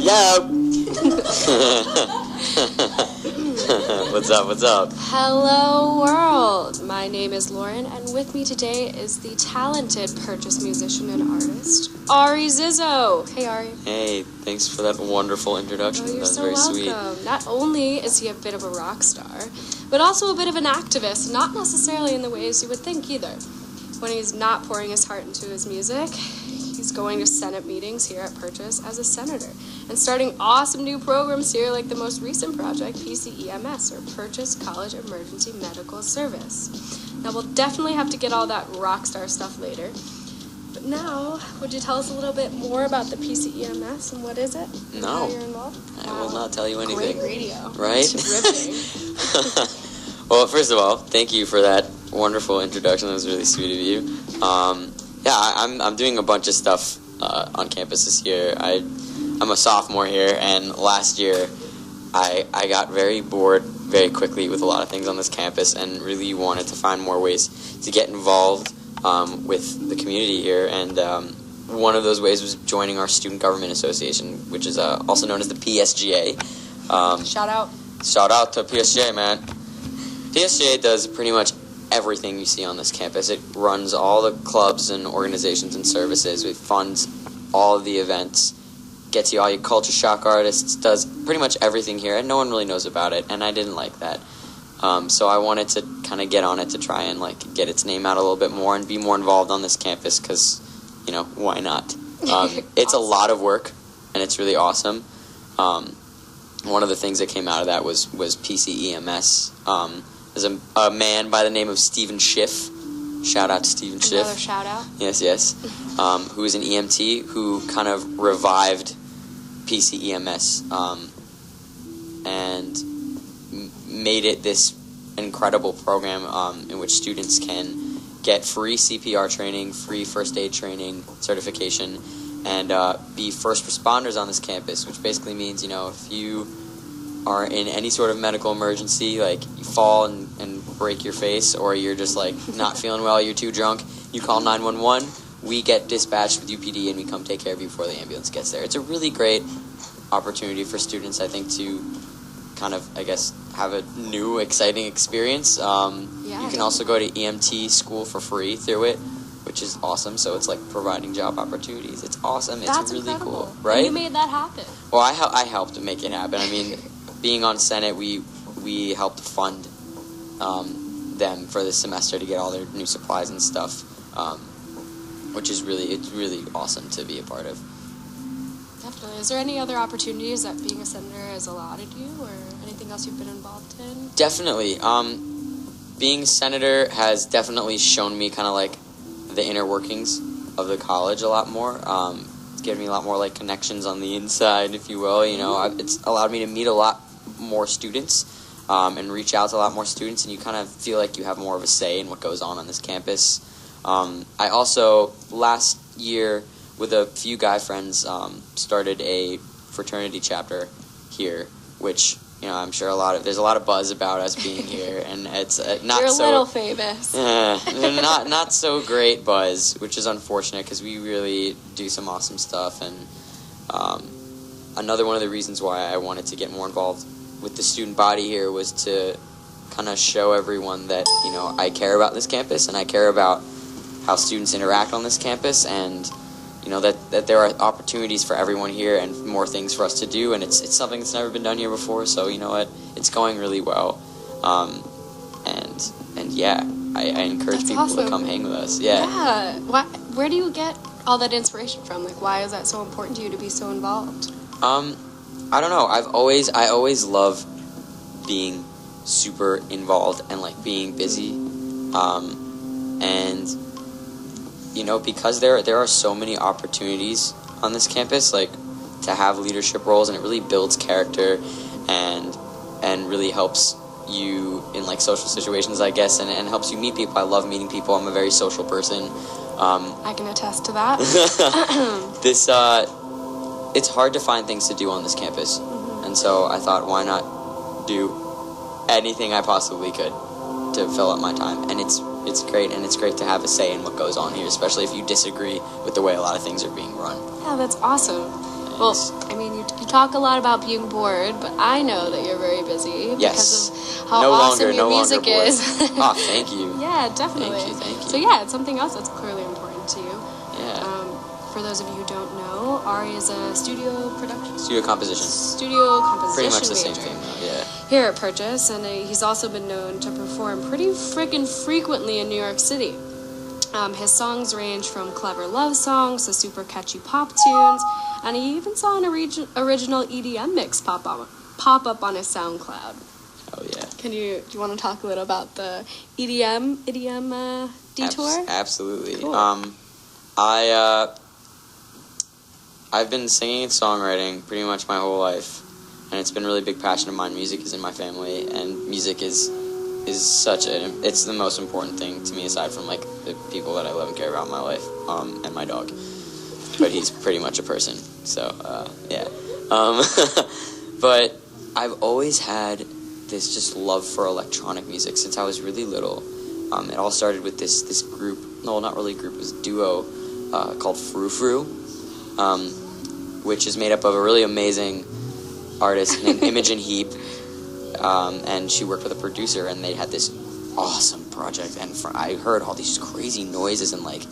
Yo! What's up, what's up? Hello, world. My name is Lauren, and with me today is the talented Purchase musician and artist, Ari Rizzo. Hey, Ari. Hey, thanks for that wonderful introduction. Oh, you're That was so very welcome. sweet. Not only is he a bit of a rock star, but also a bit of an activist, not necessarily in the ways you would think either. When he's not pouring his heart into his music, he's going to Senate meetings here at Purchase as a senator and starting awesome new programs here like the most recent project, PCEMS, or Purchase College Emergency Medical Service. Now, we'll definitely have to get all that rock star stuff later. But now, would you tell us a little bit more about the PCEMS and what is it? And No. how you're involved? I will not tell you anything. Great radio. Right? It's riveting. Well, first of all, thank you for that wonderful introduction. That was really sweet of you. I'm doing a bunch of stuff on campus this year. I'm a sophomore here, and last year I got very bored very quickly with a lot of things on this campus and really wanted to find more ways to get involved with the community here. And one of those ways was joining our Student Government Association, which is also known as the PSGA. Shout out. Shout out to PSGA, man. PSGA does pretty much everything you see on this campus. It runs all the clubs and organizations and services. It funds all of the events, gets you all your culture shock artists, does pretty much everything here, and no one really knows about it, and I didn't like that. So I wanted to kind of get on it to try and get its name out a little bit more and be more involved on this campus because, why not? It's a lot of work, and it's really awesome. One of the things that came out of that was PCEMS. There's a man by the name of Stephen Schiff. Shout out to Stephen Schiff. Another shout out. Yes. Who is an EMT who kind of revived PCEMS and made it this incredible program in which students can get free CPR training, free first aid training, certification, and be first responders on this campus, which basically means, if you are in any sort of medical emergency, like you fall and break your face, or you're just not feeling well, you're too drunk, you call 911, we get dispatched with UPD and we come take care of you before the ambulance gets there. It's a really great opportunity for students, I think, to kind of, have a new, exciting experience. You can also go to EMT school for free through it, which is awesome. So it's providing job opportunities. It's awesome. It's That's really incredible. cool, right? And you made that happen. Well, I helped make it happen. I mean, being on Senate, we helped fund them for this semester to get all their new supplies and stuff, which is it's really awesome to be a part of. Definitely. Is there any other opportunities that being a senator has allotted you, or anything else you've been involved in? Definitely. Being a senator has definitely shown me kind of the inner workings of the college a lot more. It's given me a lot more connections on the inside, if you will. It's allowed me to meet a lot more students and reach out to a lot more students, and you kind of feel like you have more of a say in what goes on this campus. I also, last year, with a few guy friends, started a fraternity chapter here, which I'm sure there's a lot of buzz about us being here, and it's not You're a so little famous. not so great buzz, which is unfortunate because we really do some awesome stuff. And another one of the reasons why I wanted to get more involved with the student body here was to kind of show everyone that I care about this campus and I care about how students interact on this campus, and that there are opportunities for everyone here and more things for us to do, and it's something that's never been done here before. So it's going really well, and yeah, I encourage That's people awesome. to come hang with us. Yeah. Where do you get all that inspiration from? Why is that so important to you to be so involved? I don't know. I always love being super involved and being busy, and because there are so many opportunities on this campus, to have leadership roles, and it really builds character and really helps you in social situations, I guess, and helps you meet people. I love meeting people. I'm a very social person. I can attest to that. It's hard to find things to do on this campus, and so I thought, why not do anything I possibly could to fill up my time? And it's great, and it's great to have a say in what goes on here, especially if you disagree with the way a lot of things are being run. Yeah, that's awesome. Well, I mean, you talk a lot about being bored, but I know that you're very busy Yes. because of how awesome your music is. Oh, thank you. Yeah, definitely. Thank you. So yeah, it's something else that's clearly important to you. Yeah. For those of you who don't know, Ari is a studio composition. Studio composition Pretty much the major same thing, though, yeah. here at Purchase, and he's also been known to perform pretty freaking frequently in New York City. His songs range from clever love songs to super catchy pop tunes, and he even saw an original EDM mix pop up on his SoundCloud. Oh yeah. Do you want to talk a little about the EDM detour? Absolutely. Cool. I've been singing and songwriting pretty much my whole life, and it's been a really big passion of mine. Music is in my family, and music is it's the most important thing to me aside from like the people that I love and care about in my life, and my dog. But he's pretty much a person, so yeah. But I've always had this just love for electronic music since I was really little. It all started with this group. No, not really a group. It was a duo called Frou Frou, which is made up of a really amazing artist named Imogen Heap, and she worked with a producer, and they had this awesome project. And I heard all these crazy noises, and like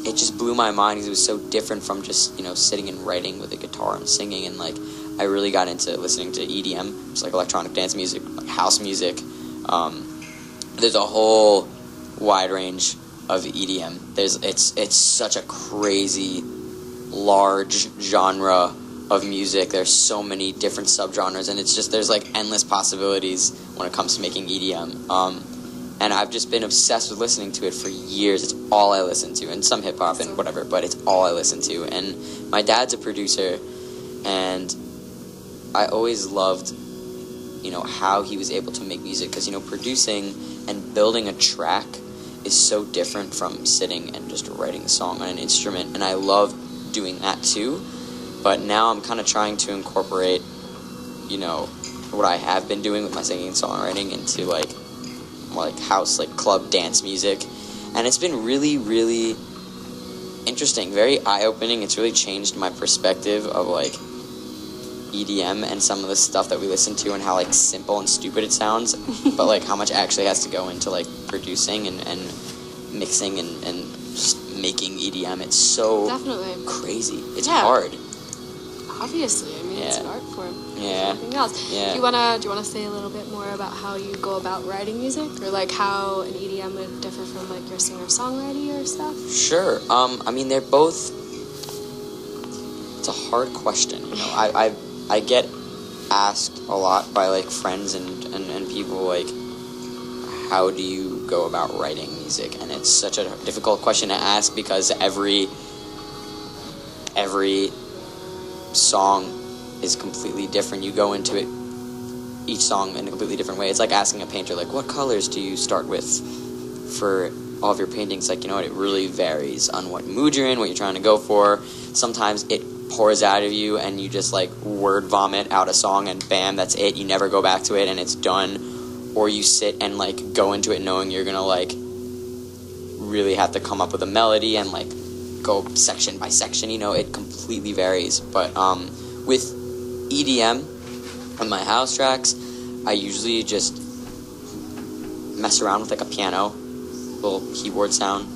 it just blew my mind because it was so different from just sitting and writing with a guitar and singing. And like I really got into listening to EDM, it's like electronic dance music, like house music. There's a whole wide range of EDM. It's such a crazy large genre of music. There's so many different subgenres, and it's just there's like endless possibilities when it comes to making EDM. And I've just been obsessed with listening to it for years. It's all I listen to, and some hip hop and whatever, but it's all I listen to. And my dad's a producer, and I always loved how he was able to make music, because producing and building a track is so different from sitting and just writing a song on an instrument, and I love doing that too. But now I'm kind of trying to incorporate what I have been doing with my singing and songwriting into like more like house, like club dance music, and it's been really, really interesting, very eye-opening. It's really changed my perspective of like EDM and some of the stuff that we listen to, and how like simple and stupid it sounds, but like how much actually has to go into like producing and mixing and just making EDM. It's so definitely crazy. It's hard. Obviously, I mean, it's an art form. Yeah. Something else. Yeah. Do you wanna say a little bit more about how you go about writing music, or like how an EDM would differ from like your singer-songwriting or stuff? Sure. I mean, they're both. It's a hard question. I get asked a lot by like friends and people like, how do you go about writing music? And it's such a difficult question to ask, because every song is completely different. You go into it, each song, in a completely different way. It's like asking a painter, like, what colors do you start with for all of your paintings? Like, it really varies on what mood you're in, what you're trying to go for. Sometimes it pours out of you and you just like word vomit out a song, and bam, that's it. You never go back to it and it's done. Or you sit and like go into it knowing you're gonna like really have to come up with a melody and like go section by section. It completely varies. But with EDM on my house tracks, I usually just mess around with like a piano, little keyboard sound,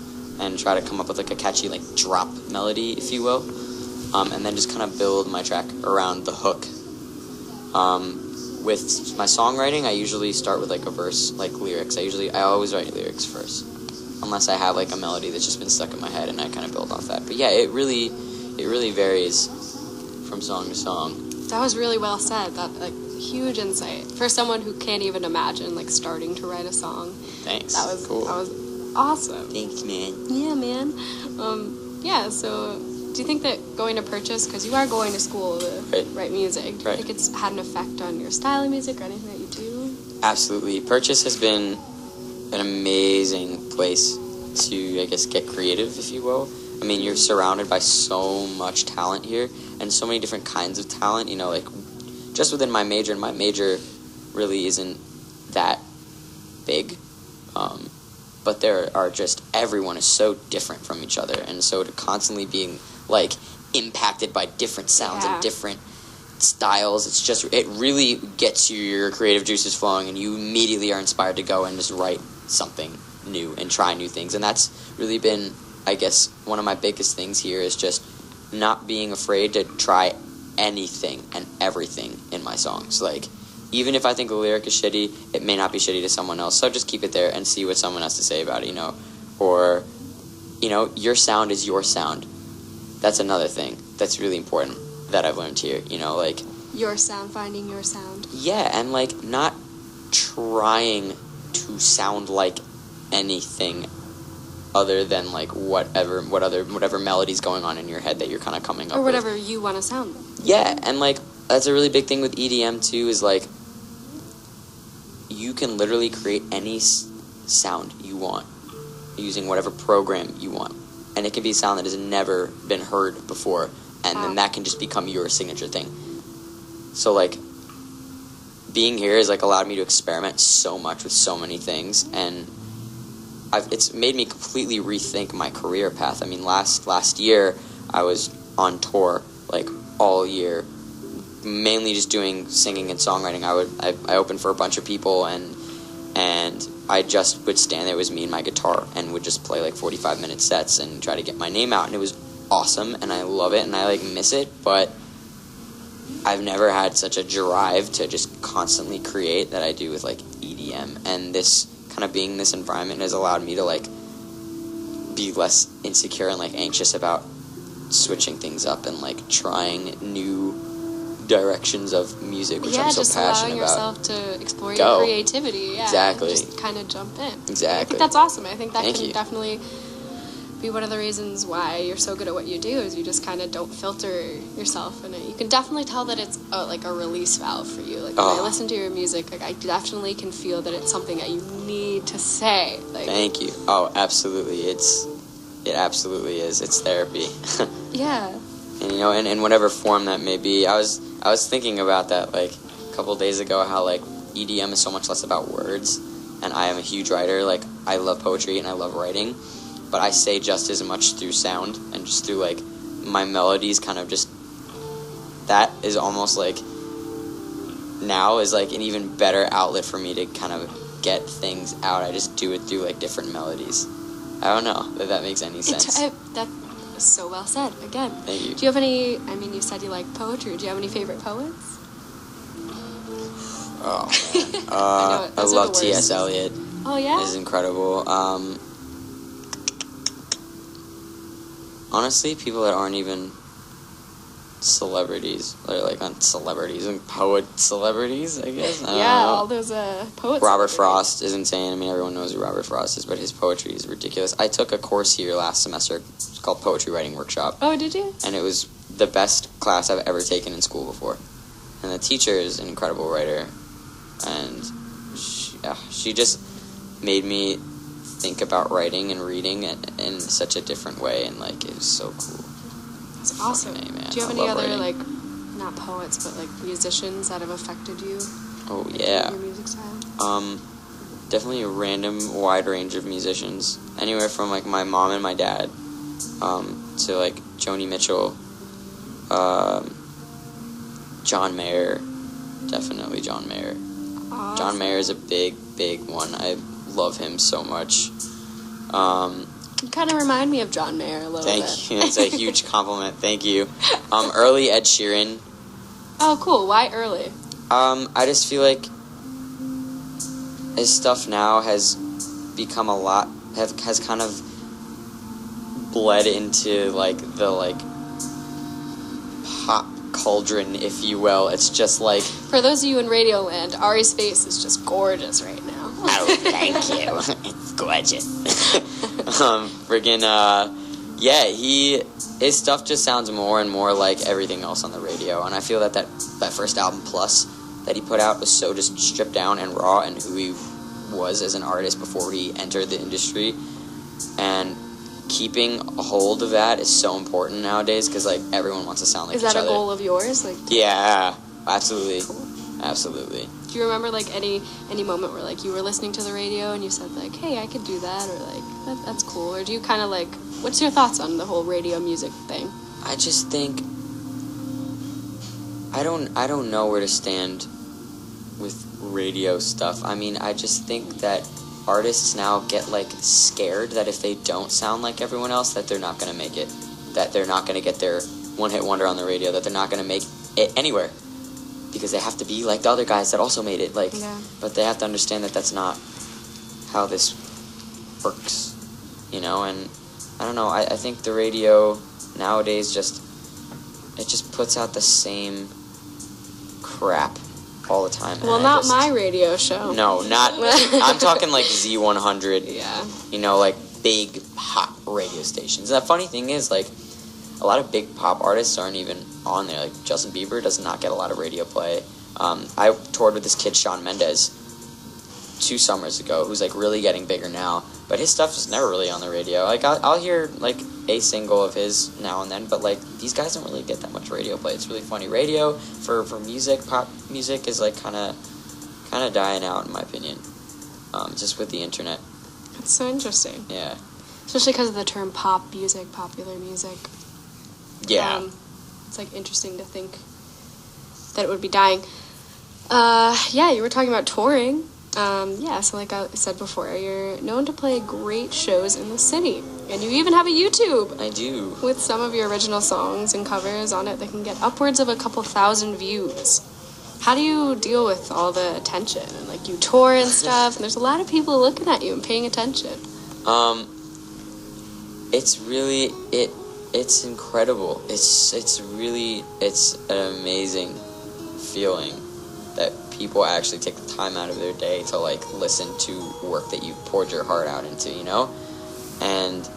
and try to come up with like a catchy like drop melody, if you will. And then just kind of build my track around the hook. With my songwriting, I usually start with like a verse, like lyrics. I always write lyrics first, unless I have like a melody that's just been stuck in my head, and I kind of build off that. But yeah, it really varies from song to song. That was really well said. That like huge insight for someone who can't even imagine like starting to write a song. Thanks. That was cool. That was awesome. Thanks, man. Yeah, man. Yeah. So, do you think that going to Purchase, because you are going to school to write music, do you think it's had an effect on your style of music or anything that you do? Absolutely. Purchase has been an amazing place to, I guess, get creative, if you will. I mean, you're surrounded by so much talent here, and so many different kinds of talent, like just within my major, and my major really isn't that big, but there are just, everyone is so different from each other, and so to constantly being like impacted by different sounds and different styles. It really gets your creative juices flowing, and you immediately are inspired to go and just write something new and try new things. And that's really been, I guess, one of my biggest things here is just not being afraid to try anything and everything in my songs. Like, even if I think the lyric is shitty, it may not be shitty to someone else, so just keep it there and see what someone has to say about it, or, your sound is your sound. That's another thing that's really important that I've learned here, like... Your sound, finding your sound. Yeah, and, like, not trying to sound like anything other than, like, whatever melody's going on in your head that you're kind of coming up with. Or whatever you want to sound like. Yeah, and, like, that's a really big thing with EDM, too, is, like, you can literally create any sound you want using whatever program you want. And it can be a sound that has never been heard before, and then that can just become your signature thing. So, like, being here has, like, allowed me to experiment so much with so many things, and it's made me completely rethink my career path. I mean, last year, I was on tour, like, all year, mainly just doing singing and songwriting. I opened for a bunch of people, and I just would stand there. It was me and my guitar, and would just play, like, 45-minute sets and try to get my name out, and it was awesome, and I love it, and I, like, miss it, but I've never had such a drive to just constantly create that I do with, like, EDM, and this kind of being in this environment has allowed me to, like, be less insecure and, like, anxious about switching things up and, like, trying new directions of music, which I'm so passionate about. Yeah, just allowing yourself to explore your creativity. Yeah, exactly. And just kind of jump in. Exactly. I think that's awesome. I think that can definitely be one of the reasons why you're so good at what you do, is you just kind of don't filter yourself, and you can definitely tell that it's like a release valve for you. Like, when I listen to your music, like, I definitely can feel that it's something that you need to say. Like, thank you. Oh, absolutely. It absolutely is. It's therapy. Yeah. And, in whatever form that may be. I was thinking about that, like, a couple days ago, how, like, EDM is so much less about words, and I am a huge writer. Like, I love poetry and I love writing, but I say just as much through sound and just through, like, my melodies kind of just... That is almost, like, now is, like, an even better outlet for me to kind of get things out. I just do it through, like, different melodies. I don't know if that makes any sense. That is so well said. Again. Thank you. Do you have any... I mean, you said you like poetry. Do you have any favorite poets? Oh, man. I love T.S. Eliot. Oh, yeah? It's incredible. Honestly, people that aren't even celebrities, or like on celebrities and poet celebrities, I guess. I don't know. All those poets. Robert Frost is insane. I mean, everyone knows who Robert Frost is, but his poetry is ridiculous. I took a course here last semester. It's called Poetry Writing Workshop. Oh, did you? And it was the best class I've ever taken in school before. And the teacher is an incredible writer, and she just made me think about writing and reading in such a different way, and, like, it was so cool. It's awesome. Man. Do you have any other writing. Like, not poets, but, like, musicians that have affected you? Oh, yeah. Your music style? Definitely a random wide range of musicians. Anywhere from, like, my mom and my dad, to, like, Joni Mitchell, John Mayer. Definitely John Mayer. Awesome. John Mayer is a big, big one. I love him so much. You kind of remind me of John Mayer a little bit. Thank you. It's a huge compliment. Thank you. Early Ed Sheeran. Oh, cool. Why early? I just feel like his stuff now has become has kind of bled into, like, the, like, pop cauldron, if you will. It's just like... For those of you in Radioland, Ari's face is just gorgeous right now. Oh, thank you. It's gorgeous. His stuff just sounds more and more like everything else on the radio, and I feel that first album, Plus, that he put out was so just stripped down and raw, and who he was as an artist before he entered the industry, and keeping a hold of that is so important nowadays, because, like, everyone wants to sound like each other. Is that a goal of yours? Like, yeah, absolutely. Cool. Absolutely. Do you remember, like, any moment where, like, you were listening to the radio and you said, like, hey, I could do that, or, like, that's cool? Or do you kind of, like, what's your thoughts on the whole radio music thing? I just think I don't know where to stand with radio stuff. I mean, I just think that artists now get like scared that if they don't sound like everyone else, that they're not going to make it, that they're not going to get their one-hit wonder on the radio, that they're not going to make it anywhere because they have to be like the other guys that also made it. Like, yeah. But they have to understand that that's not how this works, you know. And I don't know. I think the radio nowadays just puts out the same crap all the time. Well, not my radio show. No, not. I'm talking like Z100. Yeah. You know, like big pop radio stations. And the funny thing is, like, a lot of big pop artists aren't even on there. Like Justin Bieber does not get a lot of radio play. I toured with this kid Shawn Mendes 2 summers ago, who's like really getting bigger now. But his stuff is never really on the radio. Like I'll hear like a single of his now and then, but like these guys don't really get that much radio play. It's really funny. Radio for music, pop music is like kind of dying out in my opinion. Just with the internet. It's so interesting. Yeah. Especially because of the term pop music, popular music. Yeah. It's like interesting to think that it would be dying. Yeah, you were talking about touring. Yeah, so like I said before, you're known to play great shows in the city. And you even have a YouTube. I do. With some of your original songs and covers on it that can get upwards of a couple thousand views. How do you deal with all the attention? And like you tour and stuff, and there's a lot of people looking at you and paying attention. It's really, it's incredible. It's an amazing feeling that people actually take the time out of their day to like listen to work that you poured your heart out into, you know? And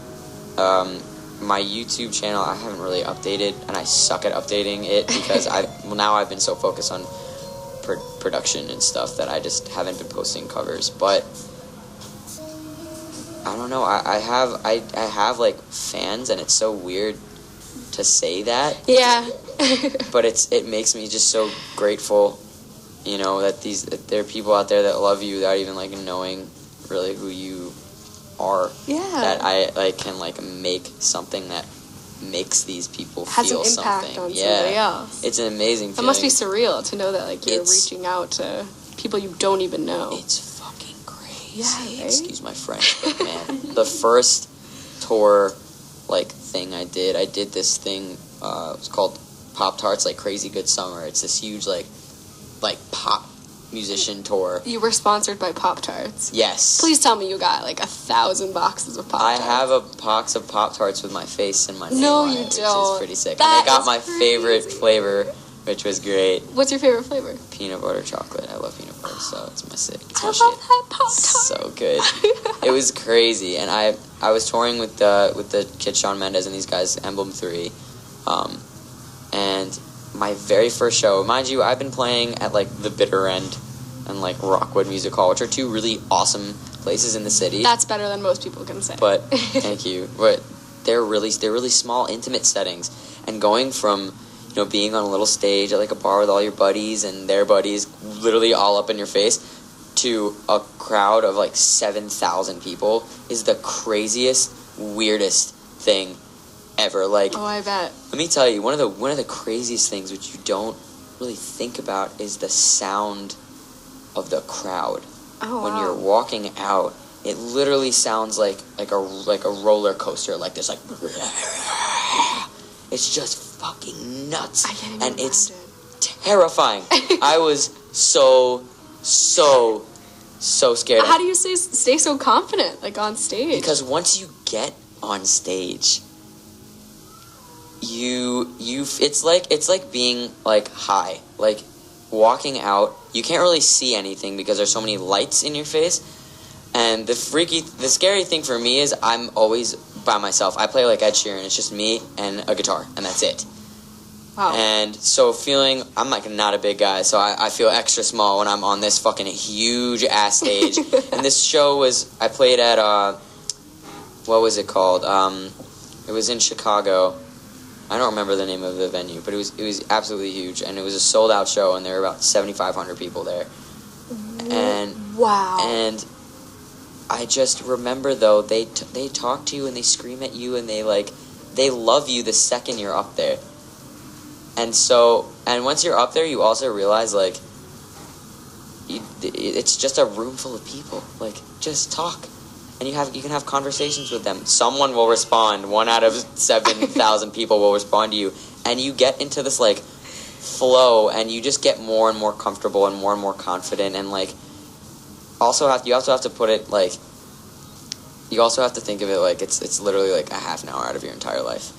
my YouTube channel, I haven't really updated, and I suck at updating it because now I've been so focused on production and stuff that I just haven't been posting covers. But I don't know, I have like fans, and it's so weird to say that. Yeah. But it makes me just so grateful, you know, that there are people out there that love you without even like knowing really who you are. Yeah. That I like can like make something that makes these people feel something. Has an impact on somebody else. It's an amazing feeling. It must be surreal to know that like you're reaching out to people you don't even know. It's fucking crazy. Yeah, right? Excuse my French, but man, the first tour like thing I did this thing. It was called Pop Tarts, like Crazy Good Summer. It's this huge like pop musician tour. You were sponsored by Pop-Tarts. Yes. Please tell me you got like 1,000 boxes of Pop-Tarts. I have a box of Pop-Tarts with my face and my name No, on you it, don't. which is pretty sick. That and they got my crazy. favorite flavor, which was great. What's your favorite flavor? Peanut butter chocolate. I love peanut butter, so it's my sick. It's I my love shit. that Pop-Tart. So good. It was crazy, and I was touring with the kid Shawn Mendes and these guys, Emblem 3, and my very first show, mind you, I've been playing at like the Bitter End and like Rockwood Music Hall, which are 2 really awesome places in the city. That's better than most people can say. But thank you. But they're really small, intimate settings, and going from, you know, being on a little stage at like a bar with all your buddies and their buddies, literally all up in your face, to a crowd of like 7,000 people is the craziest, weirdest thing ever. Like, oh, I bet. Let me tell you, one of the craziest things which you don't really think about is the sound of the crowd. Oh, when wow. you're walking out, it literally sounds like a roller coaster, like this, like it's just fucking nuts. I can't even and imagine. It's terrifying. I was so scared. How do you stay so confident, like on stage? Because once you get on stage, it's like being like high, like walking out. You can't really see anything because there's so many lights in your face. And the scary thing for me is I'm always by myself. I play like Ed Sheeran. It's just me and a guitar, and that's it. Wow. And so I'm like not a big guy, so I feel extra small when I'm on this fucking huge ass stage. And this show I played at, what was it called? It was in Chicago. I don't remember the name of the venue, but it was absolutely huge, and it was a sold out show, and there were about 7,500 people there. And wow. And I just remember though they talk to you and they scream at you and they love you the second you're up there. And once you're up there, you also realize, like, it's just a room full of people. Like, just talk. And you can have conversations with them. Someone will respond. 1 out of 7,000 people will respond to you. And you get into this, like, flow, and you just get more and more comfortable and more confident. And, like, you also have to put it, like, you also have to think of it like it's literally, like, a half an hour out of your entire life.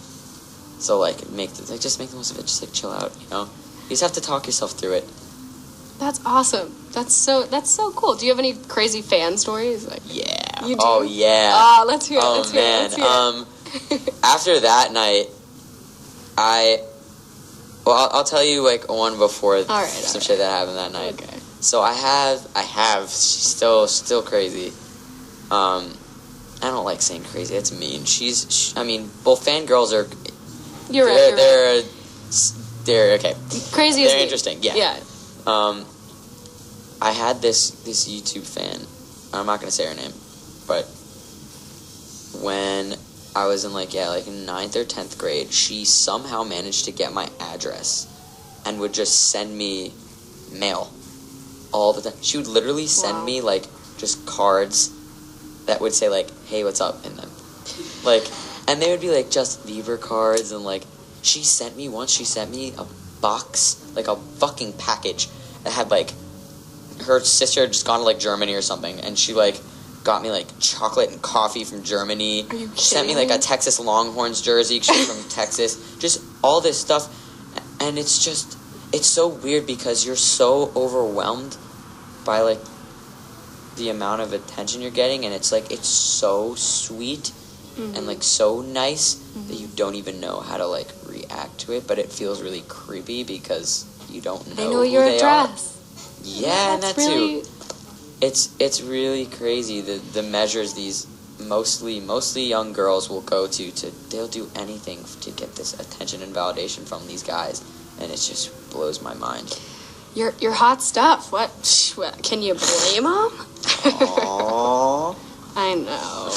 So, like, just make the most of it. Just, like, chill out, you know? You just have to talk yourself through it. That's awesome. That's so cool. Do you have any crazy fan stories? Like, yeah. You do? Oh, yeah. Let's hear it. Oh, let's man. Hear it. After that night, I'll tell you, like, one before some shit that happened that night. Okay. So I have, she's still crazy. I don't like saying crazy. It's mean. Both fangirls are. You're right. They're okay. Crazy. They're interesting. Yeah. Yeah. I had this YouTube fan. I'm not gonna say her name, but when I was in like 9th or 10th grade, she somehow managed to get my address and would just send me mail all the time. She would literally send me, like, just cards that would say, like, hey, what's up, in them. Like, and they would be, like, Justin Bieber cards, and, like, she sent me a box, like, a fucking package that had, like, her sister had just gone to, like, Germany or something, and she, like, got me, like, chocolate and coffee from Germany. Are you kidding Sent me, like, a Texas Longhorns jersey. She's from Texas. Just all this stuff. And it's so weird because you're so overwhelmed by, like, the amount of attention you're getting, and it's, like, it's so sweet and, like, so nice that you don't even know how to, like, react to it, but it feels really creepy because you don't know they know your address. Yeah, and that too. It's really crazy the measures these mostly young girls will go to they'll do anything to get this attention and validation from these guys, and it just blows my mind. You're hot stuff. What can you blame them? Aww. I know.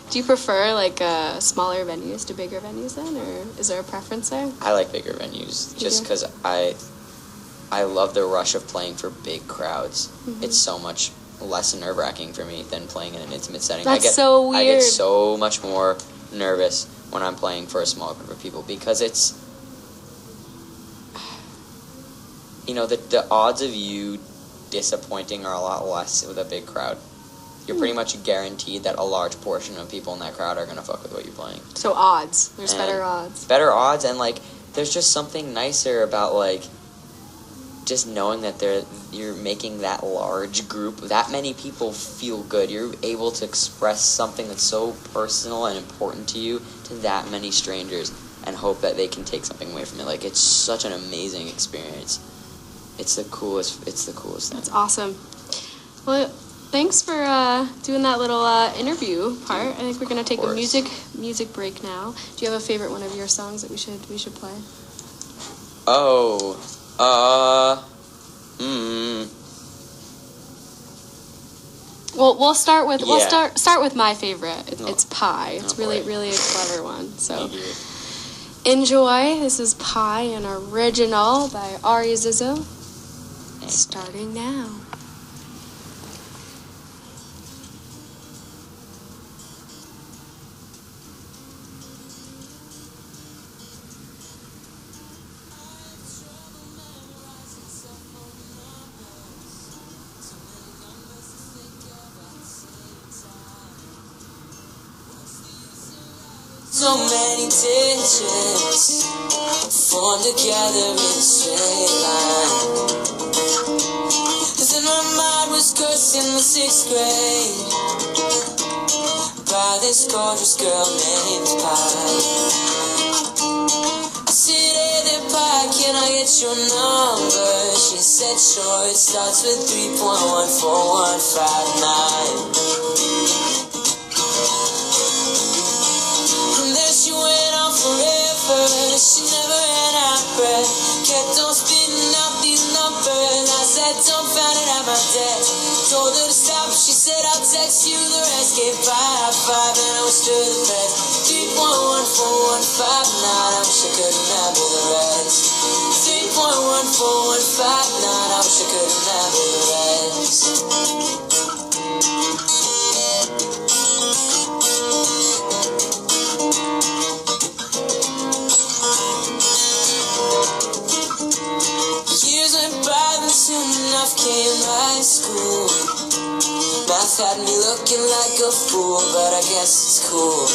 Do you prefer, like, smaller venues to bigger venues then, or is there a preference there? I like bigger venues just because I love the rush of playing for big crowds. Mm-hmm. It's so much less nerve-wracking for me than playing in an intimate setting. So weird. I get so much more nervous when I'm playing for a small group of people because it's, you know, the odds of you disappointing are a lot less with a big crowd. You're pretty much guaranteed that a large portion of people in that crowd are going to fuck with what you're playing. So odds. There's better odds. Better odds, and, like, there's just something nicer about, like, just knowing that you're making that large group, that many people feel good. You're able to express something that's so personal and important to you to that many strangers and hope that they can take something away from it. Like, it's such an amazing experience. It's the coolest thing. That's awesome. Well, thanks for doing that little interview part. I think we're going to take a music break now. Do you have a favorite one of your songs that we should play? Well, we'll start with my favorite. It's Pie. It's really a clever one. So enjoy. This is Pie, an original by Ari Rizzo. Starting now. So many digits formed together in a straight line. 'Cause in my mind was cursed in the 6th grade by this gorgeous girl named Pie. I said, hey there, Pie, can I get your number? She said, sure, it starts with 3.14159. She went on forever, she never ran out of breath, kept on spitting out these numbers. I said, sat dumbfounded at my desk. Told her to stop, she said I'll text you the rest. Gave 5 and I was to the best. 3.14159, I wish I could remember the rest. 3.14159, I wish I could remember the rest. Years went by, then soon enough came high school. Math had me looking like a fool, but I guess it's cool.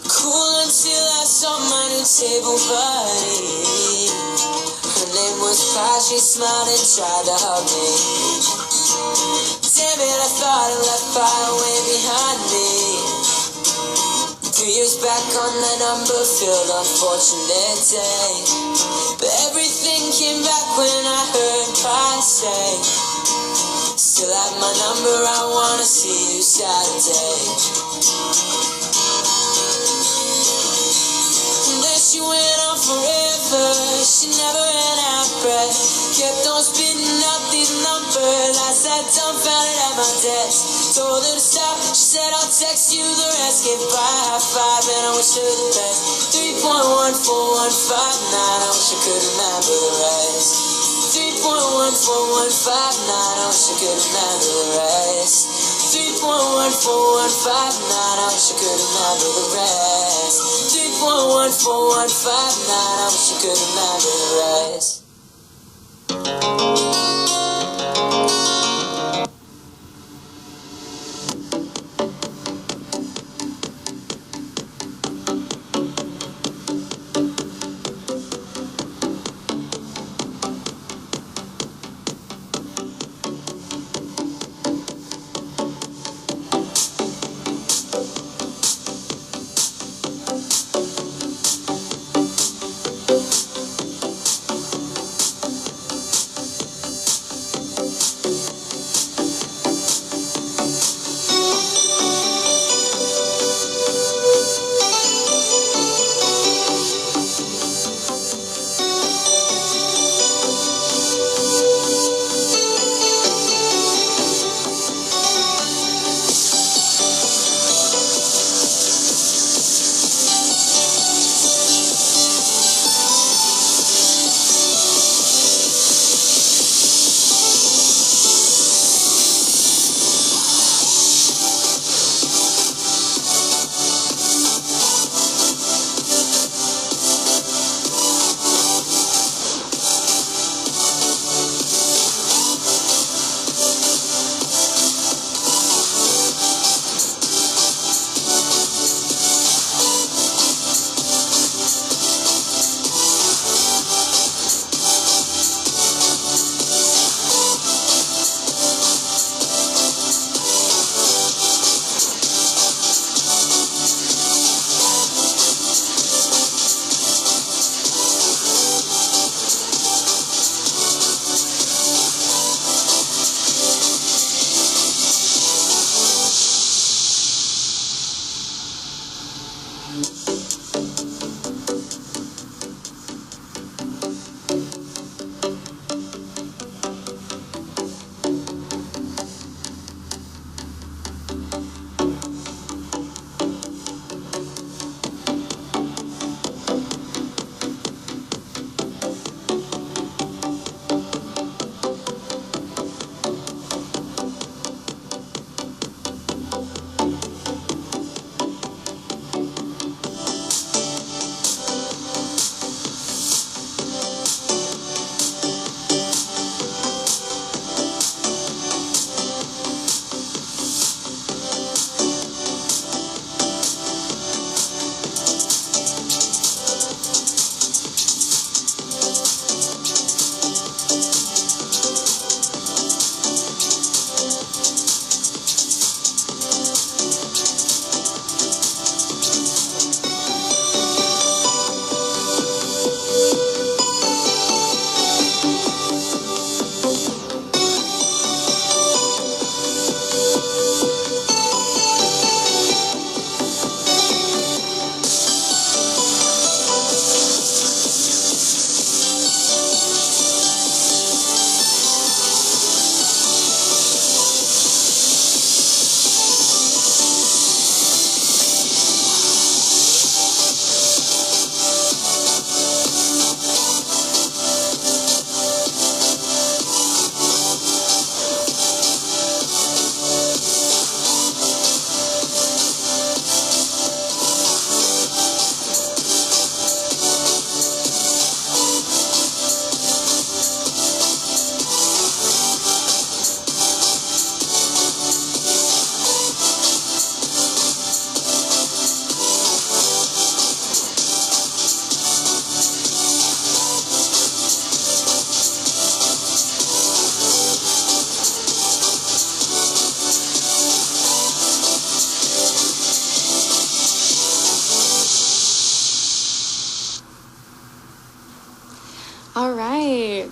Cool until I saw my new table buddy. Her name was Pie, she smiled and tried to hug me. Damn it, I thought I left Pie way behind me. 2 years back on that number-filled unfortunate day. But everything came back when I heard Pie say, still have my number, I wanna see you Saturday. And then she went on forever, she never ran out of breath. Kept on spitting up these numbers, I sat dumbfounded at my desk. Told her to stop, she said I'll text you the rest. Gave 5 and I wish her the best. 3.14159, I wish I could remember the rest. 3.14159, I wish I could remember the rest. 3.14159, I wish I could remember the rest. 3.14159, I wish I could remember the rest.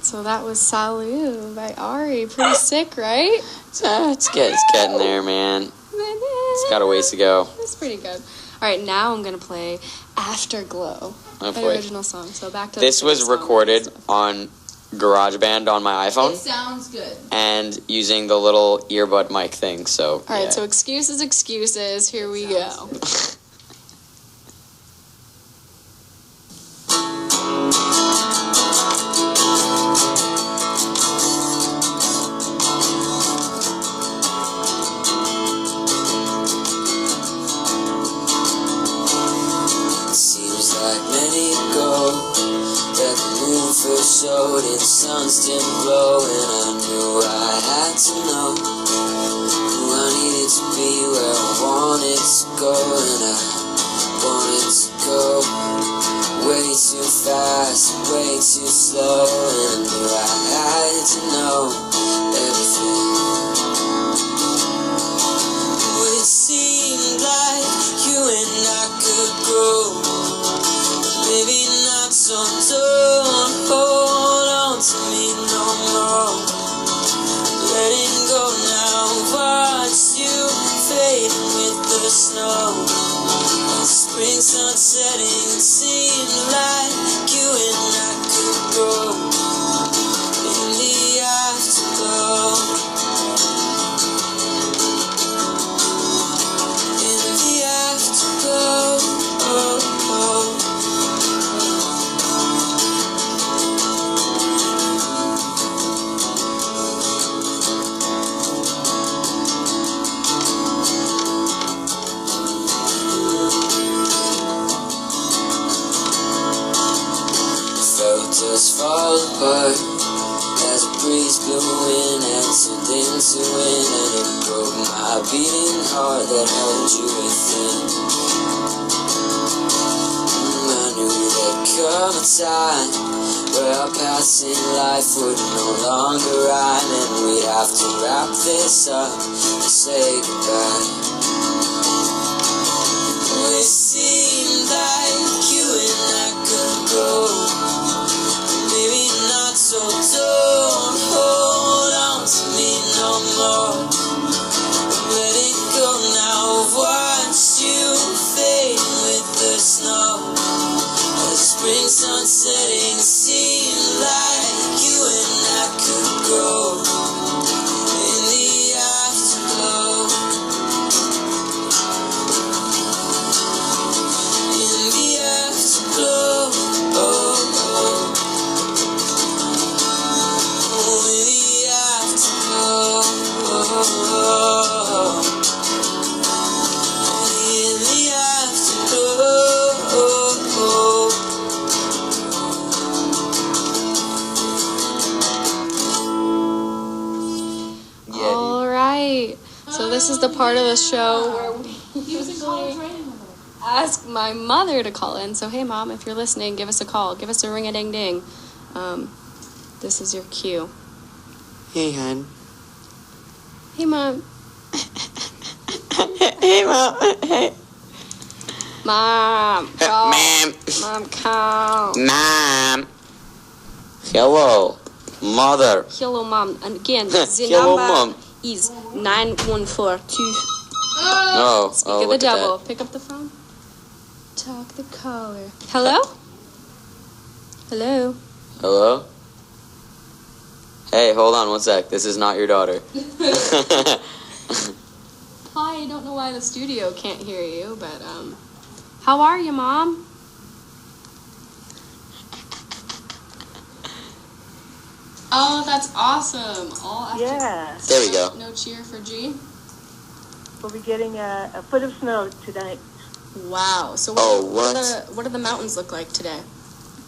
So that was Salut by Ari. Pretty sick, right? It's getting there, man. It's got a ways to go. It's pretty good. All right, now I'm going to play Afterglow. Oh, An boy. original song. So back to This was recorded on GarageBand on my iPhone. It sounds good. And using the little earbud mic thing, so. All right, yeah. so excuses. Here we go. Seems like many ago that the moon first showed its sun's dim glow, and I knew I had to know who I needed to be, where I wanted to go, and I wanted to go way too fast, way too slow, and I knew I had to know everything. It seemed like you and I could grow. Maybe not, so don't hold on to me no more. Letting go now, watch you fading with the snow. The spring sun setting, it seemed like you and I could grow. In the afterglow, in the afterglow, oh, oh. Felt us fall apart as a breeze blew in and turned into wind, and it broke my beating heart that held you within. I knew there'd come a time where our paths in life would no longer rhyme, and we'd have to wrap this up and say goodbye. It seemed like you and I could go. Maybe not, so don't hold on to me no more. Let it go now, watch you fade with the snow. The spring sun setting, seemed like you and I could grow. In the afterglow, in the afterglow, oh, oh. In the afterglow, oh, in the afterglow, oh. Yeah, All right. So this is the part of the show where we He was in college writing with her. ask my mother to call in. So hey, Mom, if you're listening, give us a call. Give us a ring-a-ding-ding. This is your cue. Hey, hon. Hey, Mom. Hey, Mom. Hey. Mom, call. Ma'am. Mom, call. Mom. Hello, mother. Hello, Mom. And again, Hello, the number Mom. is 9142. Oh, Speak oh, of the look at devil. that. Pick up the phone. Talk the caller. Hello? Hello? Hello? Hey, hold on one sec. This is not your daughter. Hi, I don't know why the studio can't hear you, but, how are you, Mom? Oh, that's awesome. All after Yeah, There we go. No cheer for G? we'll be getting a foot of snow tonight. Wow. So what do the mountains look like today?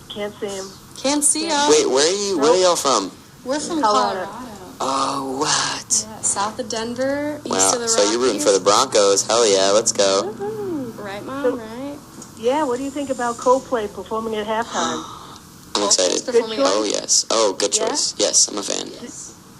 Can't see him. Can't see them. Wait, where are y'all from? We're from Colorado. Colorado. Oh, what? Yeah, south of Denver, east Wow, of the so you're rooting Rockies. for the Broncos. Hell yeah, let's go. Woohoo. Right, Mom, So- right? Yeah, what do you think about Coldplay performing at halftime? I'm excited. Performing Good Oh, yes. Oh, good Yeah? choice. Yes, I'm a fan.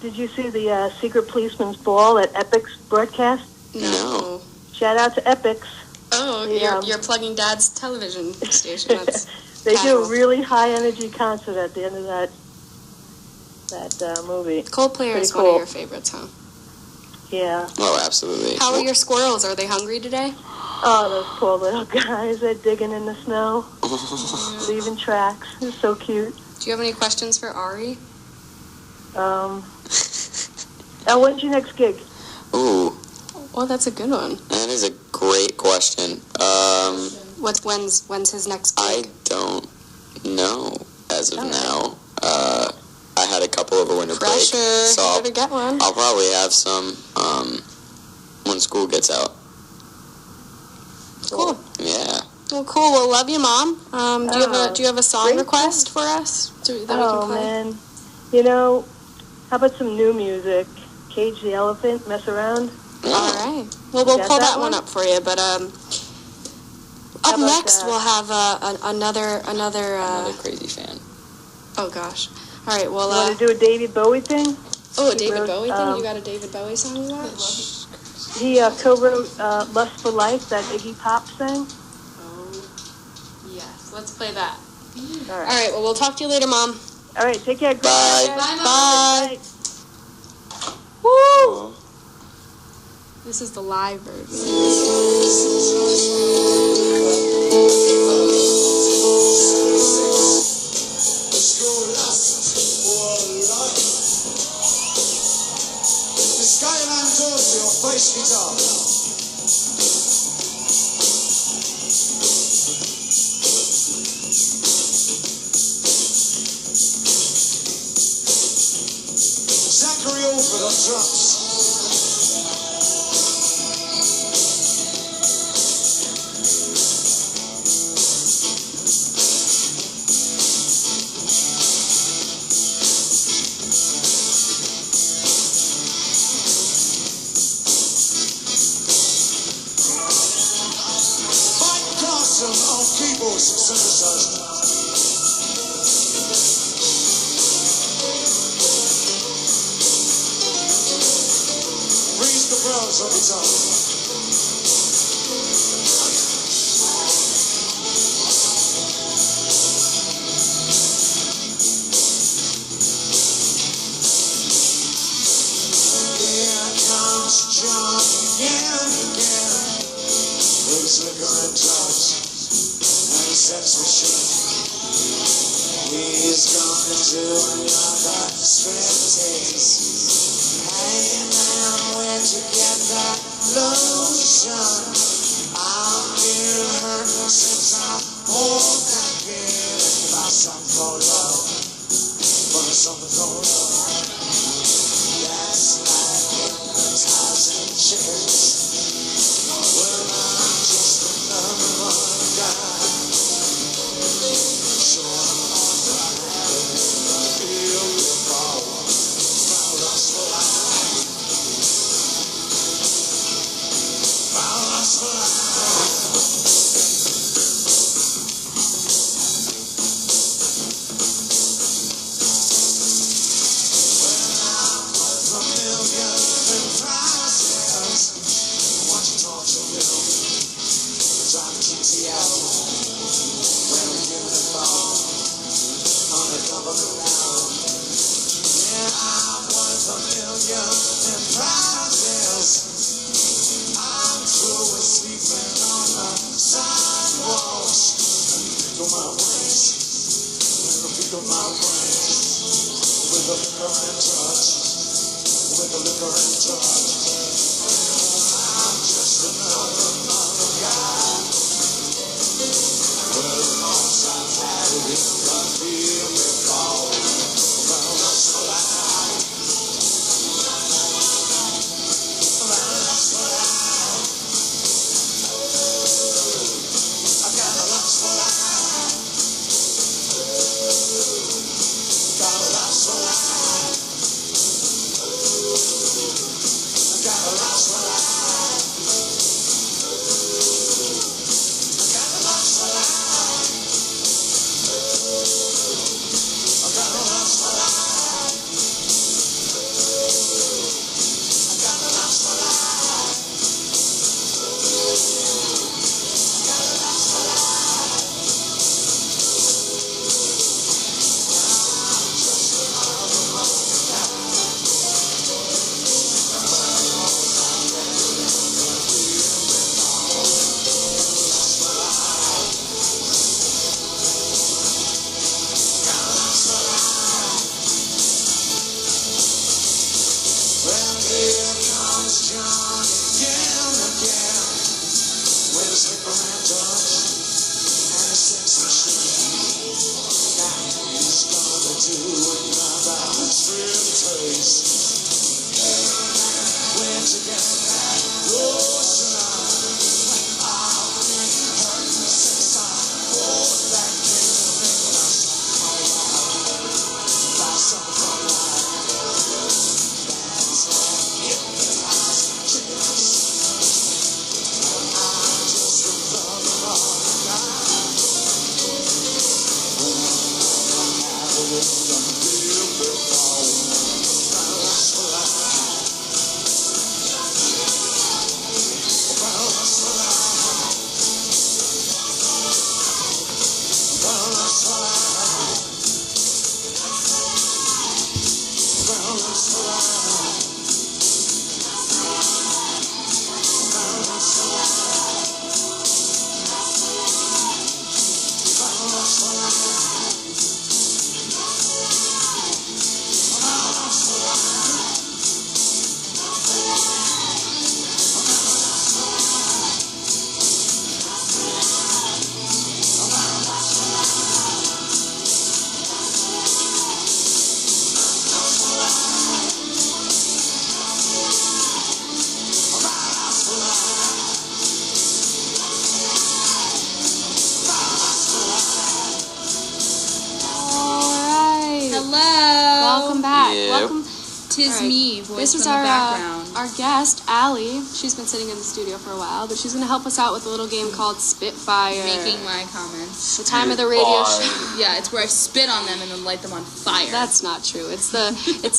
Did you see the Secret Policeman's Ball at Epic's broadcast? No. Shout out to Epics. Oh, Yeah. you're plugging Dad's television station. That's They do casual. a really high energy concert at the end of that that movie. Coldplay is Pretty one of cool. your favorites, huh? Yeah. Oh, absolutely. How are your squirrels? Are they hungry today? Oh, those poor little guys. They're digging in the snow, leaving tracks. They're so cute. Do you have any questions for Ari? When's your next gig? Ooh, Oh, that's a good one. that is a great question. When's his next I gig? don't know as of All right. now. I had a couple over winter break, Pressure. so You better get one. I'll probably have some when school gets out. Cool. Yeah. Well, cool. Well, love you, Mom. Do you have a song great request for us that we can Oh, play? man. You know, how about some new music? Cage the Elephant, Mess Around? All right. Well, we'll got pull that that one one? up for you. But How up about next, that? we'll have another. Another crazy fan. Oh gosh. All right. You Well. want to do a David Bowie thing? A David wrote, Bowie thing. You got a David Bowie song you want? He co-wrote Lust for Life, that Iggy Pop sang. Oh, yes. Let's play that. All All right. right. Well, we'll talk to you later, Mom. All right, take care. Bye. Bye. Bye. Woo! This is the live version. The Skyline Derby on bass guitar. Zachary Alford on drums. Mike Carson on keyboards and synthesizer. Reese the Browns on guitar. Here comes John again. Brings liquor and drugs, and he sets machine. He's gonna do another striptease. Hey man, where'd you get that lotion? I've been hurt since I poured that beer. About something going low, but something going low. That's like hypnotizing chicks. Well, I'm just another guy. So I'm on the feel the power. My lust for life. My lust for life. A million in prizes. Watch you talk to you. Drive a GTO. Wear a uniform. On a government loan. Yeah, I'm worth a million in prizes. I'm through with sleeping on the sidewalks. Pick on my brains. Pick on my brains. With the liquor and drugs. With the liquor and drugs. I'm just another guy. Well, once I've had it, I feel me fall. Well, that's the life. Well, that's the life. I got a lust for life. Got a lust for life. Welcome back. Yep. Welcome. Tis me, voice This is from the background. our guest, Allie. She's been sitting in the studio for a while, but she's going to help us out with a little game called Spitfire. Making my comments. The time of the radio show. Yeah, it's where I spit on them and then light them on fire. That's not true. It's a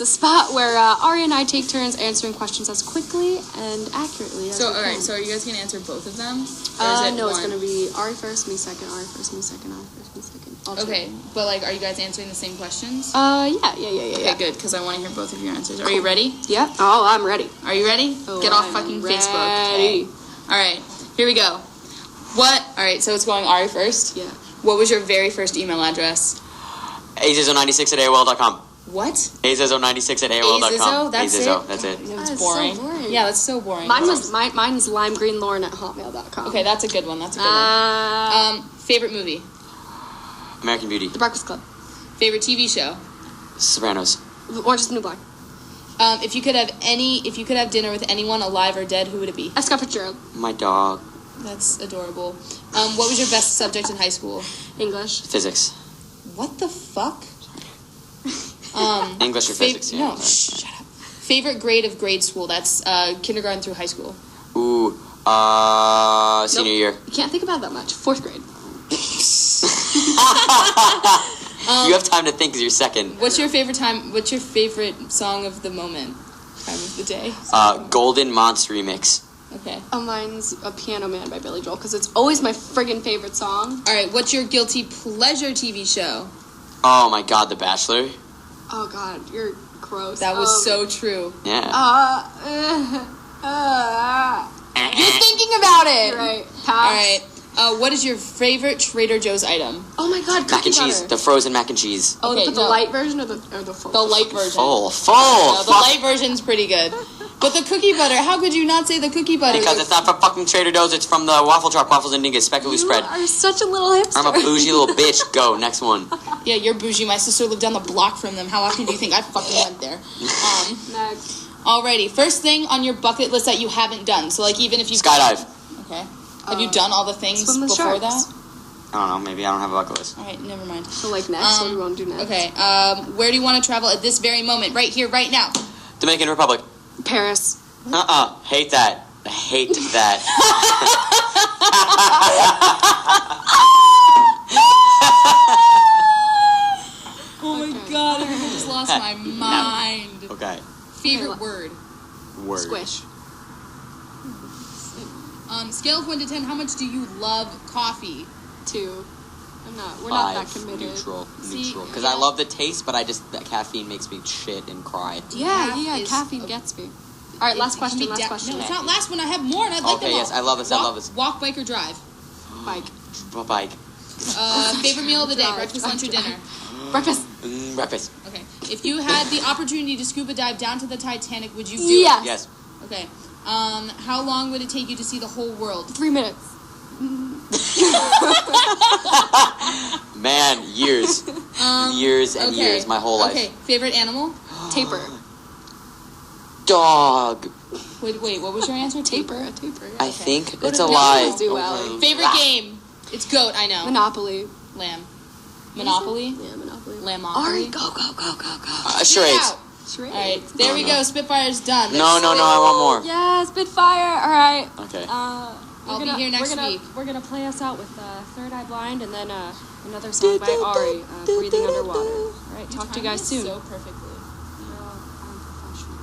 spot where Ari and I take turns answering questions as quickly and accurately as we So, can. alright, so are you guys going to answer both of them? Or is it No, it's one? going to be Ari first, me second, Ari first, me second, Ari first, me second. Okay, but like, are you guys answering the same questions? Yeah. Okay, good, because I want to hear both of your answers. Are you ready? Yeah. Oh, I'm ready. Are you ready? Oh, Get off I'm fucking ready. Facebook. Okay. Alright, here we go. Alright, so it's going Ari first? Yeah. What was your very first email address? azizo96@aol.com. What? azizo96@aol.com. That's Azizo, it? that's it. That That's is boring. so boring. Yeah, that's so boring. Mine's limegreenlauren@hotmail.com. Okay, that's a good one. That's a good one. Favorite movie? American Beauty. The Breakfast Club. Favorite TV show? Sopranos. Orange is the New Black. If you could have dinner with anyone alive or dead, who would it be? Scott Fitzgerald. My dog. That's adorable. What was your best subject in high school? English. Physics. What the fuck? English or physics, yeah. No, shut up. Favorite grade of grade school? That's kindergarten through high school. Ooh, senior year. You can't think about it that much. 4th grade. You have time to think because you're second. What's your favorite song of the moment? Time of the day? Golden Monster Remix. Okay. Mine's A Piano Man by Billy Joel, because it's always my friggin' favorite song. Alright, what's your guilty pleasure TV show? Oh my god, The Bachelor. Oh god, you're gross. That was so true. Yeah. You're thinking about it! You're right. Pass. Alright. What is your favorite Trader Joe's item? Oh my god, Mac cookie and cheese. butter. The frozen mac and cheese. Oh, Okay, but the no. light version or the full? The light version. Full. No, the light version's pretty good. But the cookie butter, how could you not say the cookie butter? Because it's not from fucking Trader Joe's, it's from the Waffle Truck, Waffles and Dingus, speckly You spread. are such a little hipster. I'm a bougie little bitch. Go, next one. Yeah, you're bougie. My sister lived down the block from them. How often do you think I fucking went there? Next. Alrighty, first thing on your bucket list that you haven't done. So like even if you Skydive. Okay. Have you done all the things swim with before sharks. that? I don't know, maybe I don't have a bucket list. Alright, never mind. So like next, what do you want to do next? Okay, where do you want to travel at this very moment? Right here, right now. Dominican Republic. Paris. Hate that. I hate that. Oh my god, I just lost my mind. Okay. Favorite word? Word. Squish. Scale of 1 to 10, how much do you love coffee? 2. We're not that 5. committed. Neutral. See, Neutral. Because yeah. I love the taste, but that caffeine makes me shit and cry. Yeah, is caffeine gets me. All right, last question. No, it's not last one. I have more, and I'd like them Okay, all. yes, I love this. I love this. Walk, bike, or drive? Bike. Bike. Favorite meal of the day, Drive, breakfast, drive, lunch, or drive. dinner? Breakfast. Breakfast. Okay. If you had the opportunity to scuba dive down to the Titanic, would you do Yes. Yes. Okay. How long would it take you to see the whole world? 3 minutes. Man, years. Years and years, my whole life. Okay, favorite animal? Taper. Dog. Wait, what was your answer? Taper. A taper. Yeah. I think it's a did lie. animals do, Allie? Favorite game? It's goat, I know. Monopoly. Lamb. Monopoly? Yeah, Monopoly. Lammopoly? Go. Charades. Charades. Alright, there we go. Spitfire's done. No, I want more. Yeah, Spitfire. All right. Okay. I'll be here next week. We're gonna play us out with Third Eye Blind and then another song by Ari, Breathing Underwater. All right, talk to you guys soon. So perfectly. I'm professional.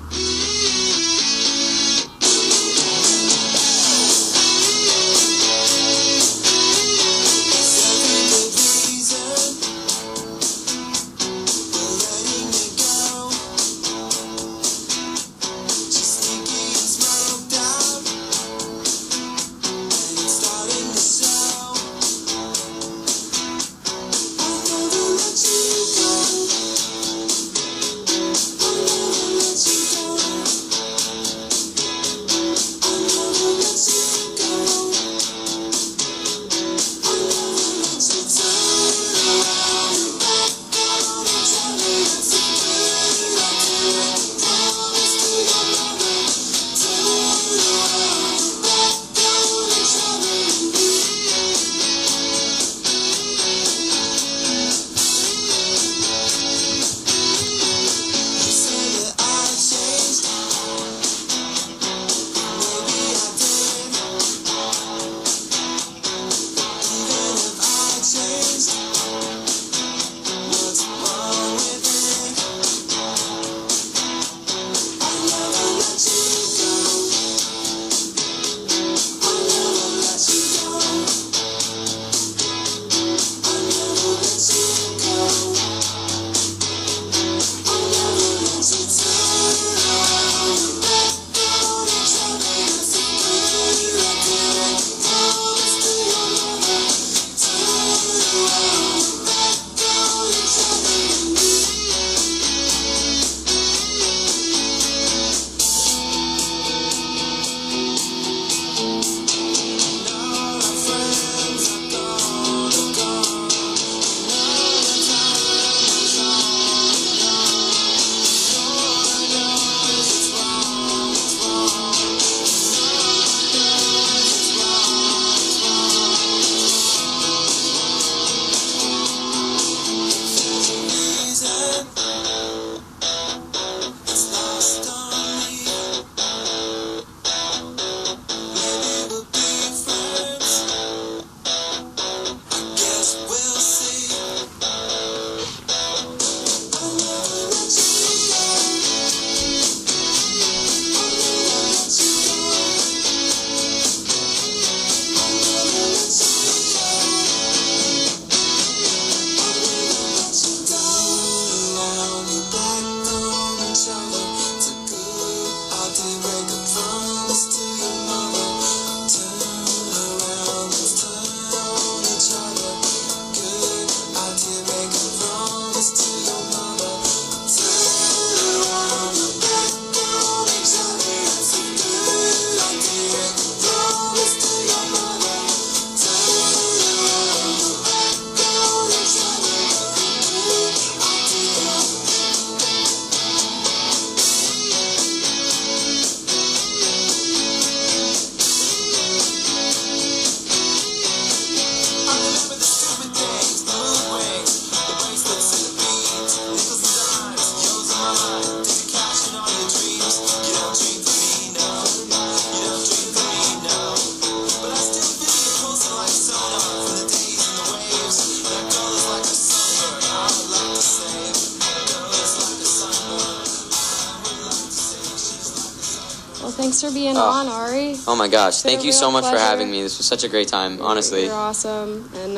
Thanks for being on, Ari. Oh my gosh, thank you so much pleasure. for having me. This was such a great time, honestly. You're awesome, and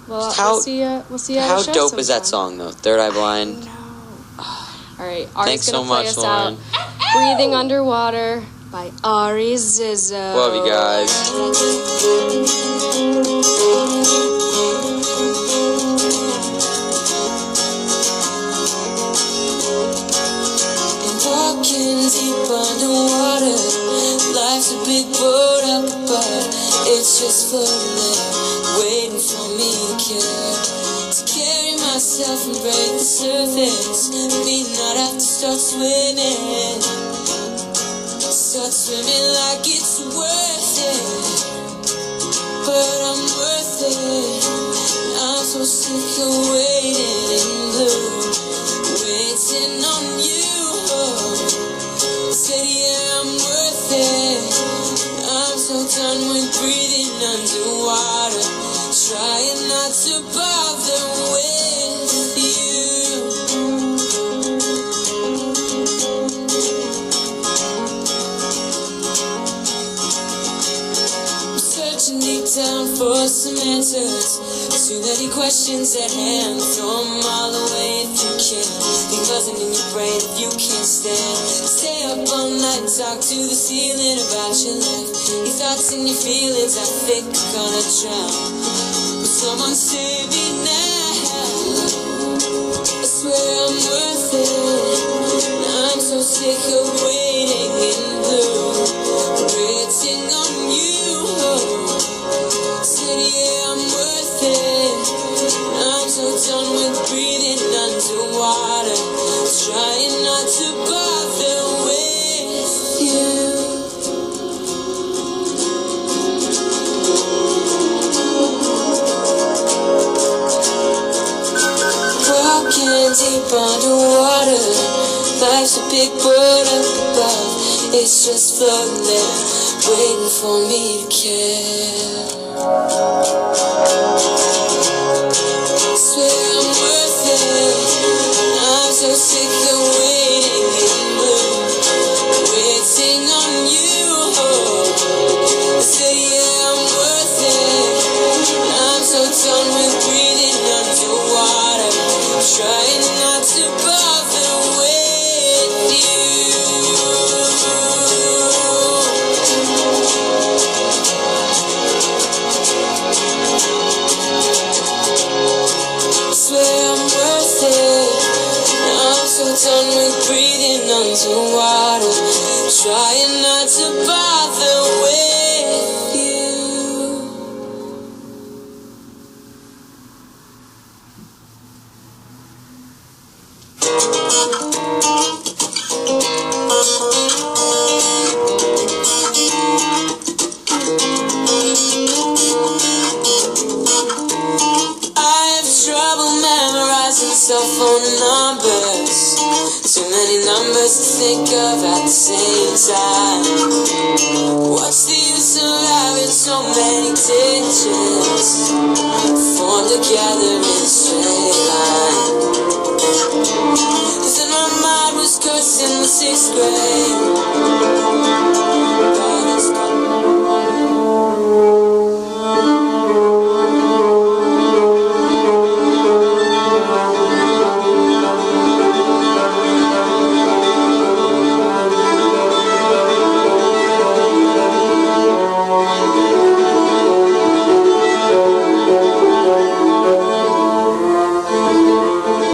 we'll see you. We'll see you at How our show dope sometime. is that song, though? Third Eye Blind. No. All right, Ari's Thanks gonna so play much, us Lauren. out. Breathing Underwater by Ari Rizzo. Love you guys. And walking Walking deep underwater, life's a big boat up above. It's just floating there, waiting for me to care. To carry myself and break the surface, me not have to start swimming. Start swimming like it's worth it, but I'm worth it. I'm so sick of waiting in blue, waiting on you. Said yeah, I'm worth it. I'm so done with breathing underwater, trying not to bother with you. Searching deep down for some answers, too many questions at hand. Throw them all away if you can. Think buzzing in your brain if you can't stand. Stay up all night, talk to the ceiling about your life. Your thoughts and your feelings, I think are gonna drown. Will someone save me now? I swear I'm worth it. I'm so sick of waiting in blue, waiting on you. Said yeah, I'm worth it. I'm so done with breathing underwater, trying not to bother with you. Walking deep underwater, life's a big boat up above. It's just floating there, waiting for me to care. Swear I'm worth it. I'm so sick of waiting in blue, waiting on you. I said yeah, I'm worth it. I'm so done with breathing underwater, trying not to bother with you. Swear I'm worth it. I'm so done with breathing underwater, trying not to bother with you. I have trouble memorizing cell phone numbers. Too many numbers to think of at the same time. What's the use of having so many digits formed together in a straight line? 'Cause then my mind was cursed in the 6th grade.